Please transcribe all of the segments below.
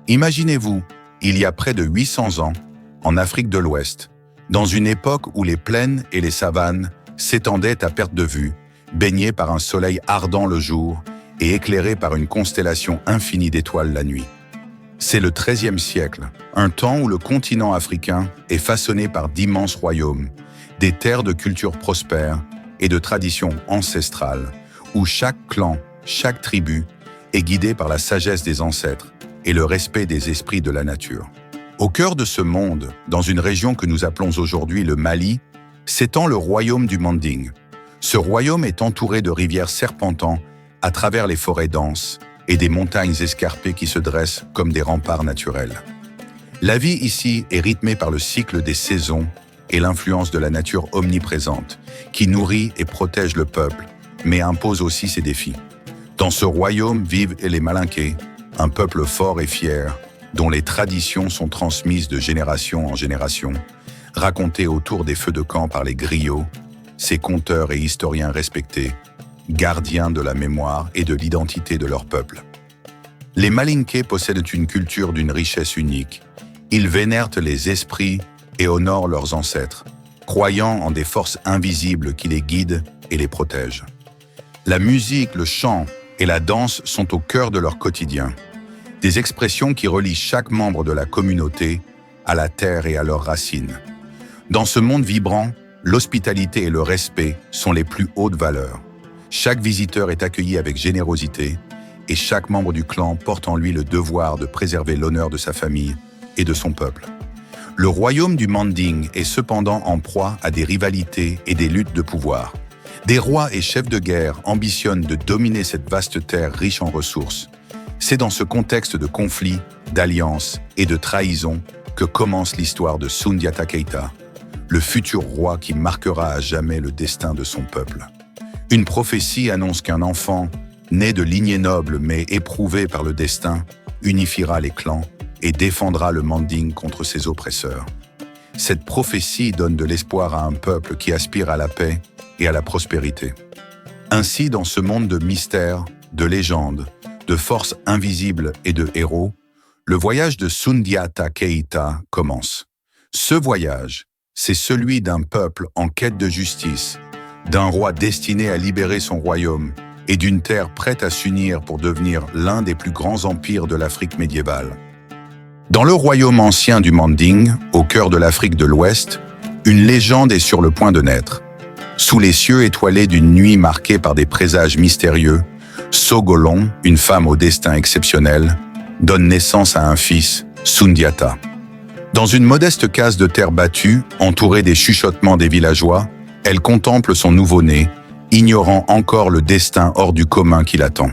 Imaginez-vous, il y a près de 800 ans, en Afrique de l'Ouest, dans une époque où les plaines et les savanes s'étendaient à perte de vue, baignées par un soleil ardent le jour et éclairées par une constellation infinie d'étoiles la nuit. C'est le XIIIe siècle, un temps où le continent africain est façonné par d'immenses royaumes, des terres de culture prospères et de traditions ancestrales, où chaque clan, chaque tribu est guidé par la sagesse des ancêtres et le respect des esprits de la nature. Au cœur de ce monde, dans une région que nous appelons aujourd'hui le Mali, s'étend le royaume du Manding. Ce royaume est entouré de rivières serpentant à travers les forêts denses et des montagnes escarpées qui se dressent comme des remparts naturels. La vie ici est rythmée par le cycle des saisons et l'influence de la nature omniprésente, qui nourrit et protège le peuple, mais impose aussi ses défis. Dans ce royaume vivent les Malinké, un peuple fort et fier, dont les traditions sont transmises de génération en génération, racontées autour des feux de camp par les griots, ces conteurs et historiens respectés, gardiens de la mémoire et de l'identité de leur peuple. Les Malinké possèdent une culture d'une richesse unique. Ils vénèrent les esprits et honorent leurs ancêtres, croyant en des forces invisibles qui les guident et les protègent. La musique, le chant et la danse sont au cœur de leur quotidien, des expressions qui relient chaque membre de la communauté à la terre et à leurs racines. Dans ce monde vibrant, l'hospitalité et le respect sont les plus hautes valeurs. Chaque visiteur est accueilli avec générosité et chaque membre du clan porte en lui le devoir de préserver l'honneur de sa famille et de son peuple. Le royaume du Manding est cependant en proie à des rivalités et des luttes de pouvoir. Des rois et chefs de guerre ambitionnent de dominer cette vaste terre riche en ressources. C'est dans ce contexte de conflits, d'alliances et de trahisons que commence l'histoire de Soundiata Keita, le futur roi qui marquera à jamais le destin de son peuple. Une prophétie annonce qu'un enfant, né de lignée noble mais éprouvé par le destin, unifiera les clans et défendra le Manding contre ses oppresseurs. Cette prophétie donne de l'espoir à un peuple qui aspire à la paix et à la prospérité. Ainsi, dans ce monde de mystères, de légendes, de forces invisibles et de héros, le voyage de Soundiata Keita commence. Ce voyage, c'est celui d'un peuple en quête de justice, d'un roi destiné à libérer son royaume et d'une terre prête à s'unir pour devenir l'un des plus grands empires de l'Afrique médiévale. Dans le royaume ancien du Manding, au cœur de l'Afrique de l'Ouest, une légende est sur le point de naître. Sous les cieux étoilés d'une nuit marquée par des présages mystérieux, Sogolon, une femme au destin exceptionnel, donne naissance à un fils, Soundiata. Dans une modeste case de terre battue, entourée des chuchotements des villageois, elle contemple son nouveau-né, ignorant encore le destin hors du commun qui l'attend.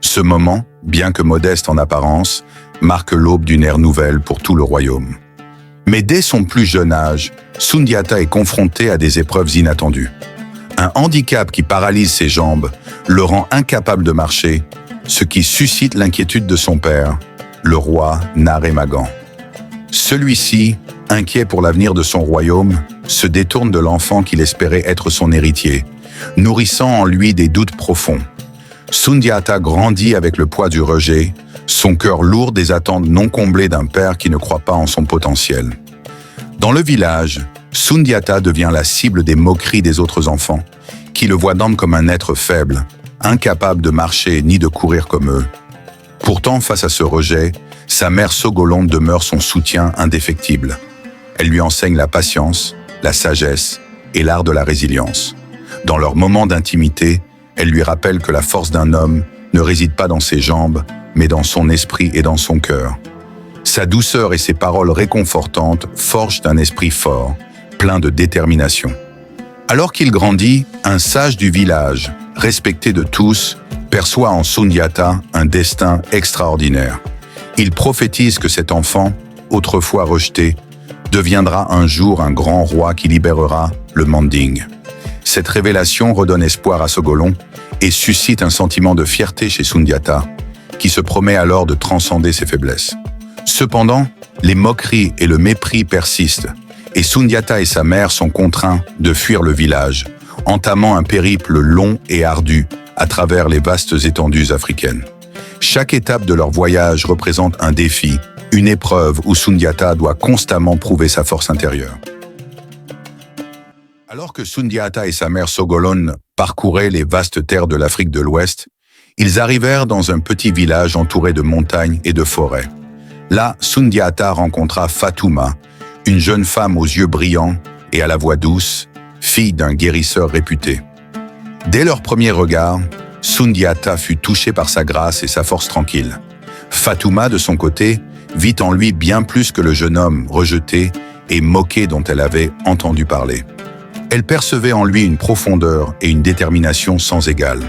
Ce moment, bien que modeste en apparence, marque l'aube d'une ère nouvelle pour tout le royaume. Mais dès son plus jeune âge, Soundiata est confronté à des épreuves inattendues. Un handicap qui paralyse ses jambes le rend incapable de marcher, ce qui suscite l'inquiétude de son père, le roi Naré Magan. Celui-ci, inquiet pour l'avenir de son royaume, se détourne de l'enfant qu'il espérait être son héritier, nourrissant en lui des doutes profonds. Soundiata grandit avec le poids du rejet, son cœur lourd des attentes non comblées d'un père qui ne croit pas en son potentiel. Dans le village, Soundiata devient la cible des moqueries des autres enfants, qui le voient d'emblée comme un être faible, incapable de marcher ni de courir comme eux. Pourtant, face à ce rejet, sa mère Sogolon demeure son soutien indéfectible. Elle lui enseigne la patience, la sagesse et l'art de la résilience. Dans leurs moments d'intimité, elle lui rappelle que la force d'un homme ne réside pas dans ses jambes, mais dans son esprit et dans son cœur. Sa douceur et ses paroles réconfortantes forgent un esprit fort, plein de détermination. Alors qu'il grandit, un sage du village, respecté de tous, perçoit en Soundiata un destin extraordinaire. Il prophétise que cet enfant, autrefois rejeté, deviendra un jour un grand roi qui libérera le Manding. Cette révélation redonne espoir à Sogolon et suscite un sentiment de fierté chez Soundiata, qui se promet alors de transcender ses faiblesses. Cependant, les moqueries et le mépris persistent, et Soundiata et sa mère sont contraints de fuir le village, entamant un périple long et ardu à travers les vastes étendues africaines. Chaque étape de leur voyage représente un défi, une épreuve où Sundiata doit constamment prouver sa force intérieure. Alors que Sundiata et sa mère Sogolon parcouraient les vastes terres de l'Afrique de l'Ouest, ils arrivèrent dans un petit village entouré de montagnes et de forêts. Là, Sundiata rencontra Fatouma, une jeune femme aux yeux brillants et à la voix douce, fille d'un guérisseur réputé. Dès leur premier regard, Sundiata fut touché par sa grâce et sa force tranquille. Fatouma, de son côté, vit en lui bien plus que le jeune homme rejeté et moqué dont elle avait entendu parler. Elle percevait en lui une profondeur et une détermination sans égale.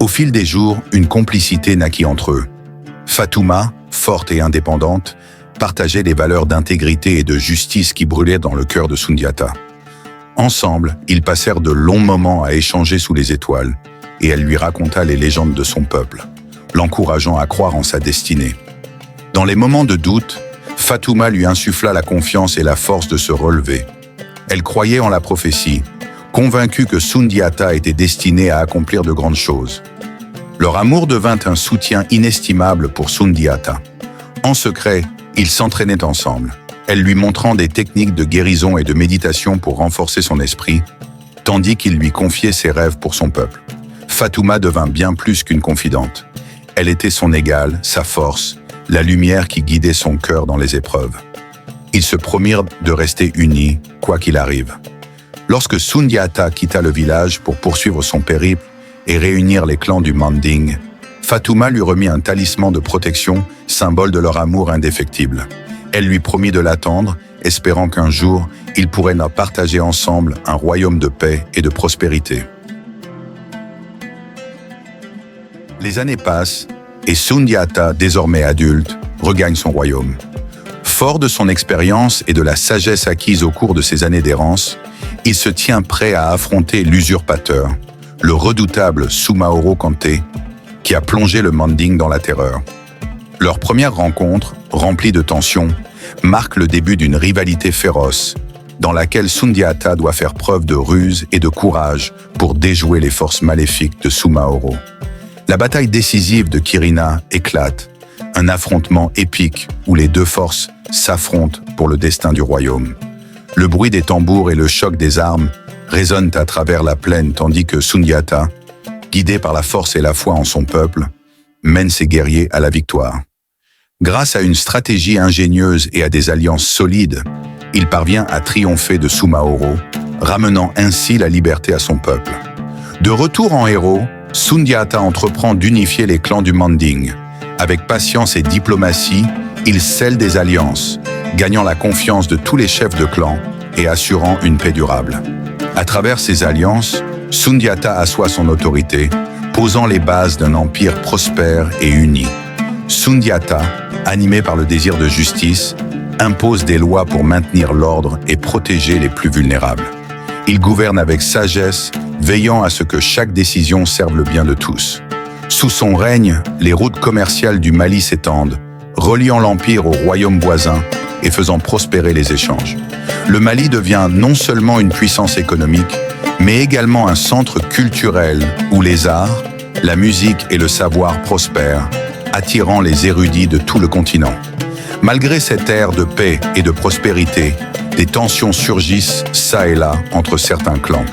Au fil des jours, une complicité naquit entre eux. Fatouma, forte et indépendante, partageait les valeurs d'intégrité et de justice qui brûlaient dans le cœur de Sundiata. Ensemble, ils passèrent de longs moments à échanger sous les étoiles, et elle lui raconta les légendes de son peuple, l'encourageant à croire en sa destinée. Dans les moments de doute, Fatouma lui insuffla la confiance et la force de se relever. Elle croyait en la prophétie, convaincue que Sundiata était destiné à accomplir de grandes choses. Leur amour devint un soutien inestimable pour Sundiata. En secret, ils s'entraînaient ensemble, elle lui montrant des techniques de guérison et de méditation pour renforcer son esprit, tandis qu'il lui confiait ses rêves pour son peuple. Fatouma devint bien plus qu'une confidente. Elle était son égale, sa force, la lumière qui guidait son cœur dans les épreuves. Ils se promirent de rester unis, quoi qu'il arrive. Lorsque Sundiata quitta le village pour poursuivre son périple et réunir les clans du Manding, Fatouma lui remit un talisman de protection, symbole de leur amour indéfectible. Elle lui promit de l'attendre, espérant qu'un jour, ils pourraient partager ensemble un royaume de paix et de prospérité. Les années passent et Sundiata, désormais adulte, regagne son royaume. Fort de son expérience et de la sagesse acquise au cours de ses années d'errance, il se tient prêt à affronter l'usurpateur, le redoutable Soumaoro Kanté, qui a plongé le Manding dans la terreur. Leur première rencontre, remplie de tensions, marque le début d'une rivalité féroce, dans laquelle Sundiata doit faire preuve de ruse et de courage pour déjouer les forces maléfiques de Soumaoro. La bataille décisive de Kirina éclate, un affrontement épique où les deux forces s'affrontent pour le destin du royaume. Le bruit des tambours et le choc des armes résonnent à travers la plaine tandis que Sundiata, guidé par la force et la foi en son peuple, mène ses guerriers à la victoire. Grâce à une stratégie ingénieuse et à des alliances solides, il parvient à triompher de Soumaoro, ramenant ainsi la liberté à son peuple. De retour en héros, Sundiata entreprend d'unifier les clans du Manding. Avec patience et diplomatie, il scelle des alliances, gagnant la confiance de tous les chefs de clan et assurant une paix durable. À travers ces alliances, Sundiata assoit son autorité, posant les bases d'un empire prospère et uni. Sundiata, animé par le désir de justice, impose des lois pour maintenir l'ordre et protéger les plus vulnérables. Il gouverne avec sagesse, veillant à ce que chaque décision serve le bien de tous. Sous son règne, les routes commerciales du Mali s'étendent, reliant l'empire aux royaumes voisins et faisant prospérer les échanges. Le Mali devient non seulement une puissance économique, mais également un centre culturel où les arts, la musique et le savoir prospèrent, attirant les érudits de tout le continent. Malgré cette ère de paix et de prospérité, des tensions surgissent çà et là entre certains clans.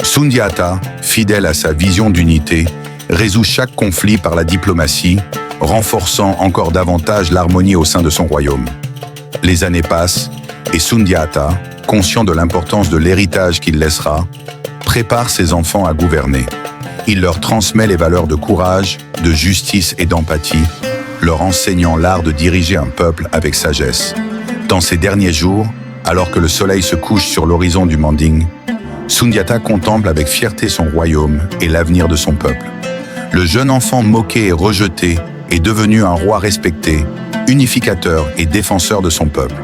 Sundiata, fidèle à sa vision d'unité, résout chaque conflit par la diplomatie, renforçant encore davantage l'harmonie au sein de son royaume. Les années passent et Sundiata, conscient de l'importance de l'héritage qu'il laissera, prépare ses enfants à gouverner. Il leur transmet les valeurs de courage, de justice et d'empathie, leur enseignant l'art de diriger un peuple avec sagesse. Dans ces derniers jours, alors que le soleil se couche sur l'horizon du Manding, Sundiata contemple avec fierté son royaume et l'avenir de son peuple. Le jeune enfant moqué et rejeté est devenu un roi respecté, unificateur et défenseur de son peuple.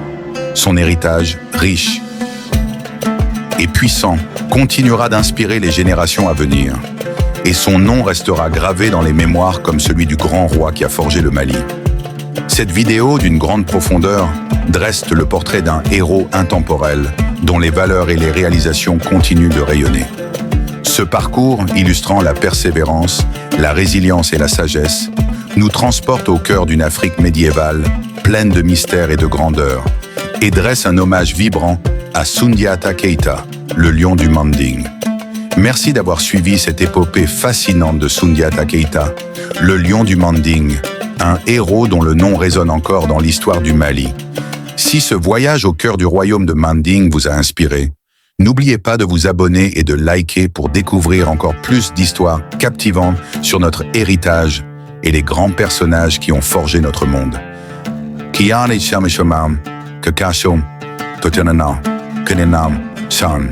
Son héritage, riche et puissant, continuera d'inspirer les générations à venir. Et son nom restera gravé dans les mémoires comme celui du grand roi qui a forgé le Mali. Cette vidéo d'une grande profondeur dresse le portrait d'un héros intemporel dont les valeurs et les réalisations continuent de rayonner. Ce parcours illustrant la persévérance, la résilience et la sagesse nous transporte au cœur d'une Afrique médiévale, pleine de mystères et de grandeur, et dresse un hommage vibrant à Soundiata Keita, le lion du Manding. Merci d'avoir suivi cette épopée fascinante de Soundiata Keita, le lion du Manding, un héros dont le nom résonne encore dans l'histoire du Mali. Si ce voyage au cœur du royaume de Manding vous a inspiré, n'oubliez pas de vous abonner et de liker pour découvrir encore plus d'histoires captivantes sur notre héritage et les grands personnages qui ont forgé notre monde. Kiane Chamishomam, Kakashom, Totenanam, Kenenam, San.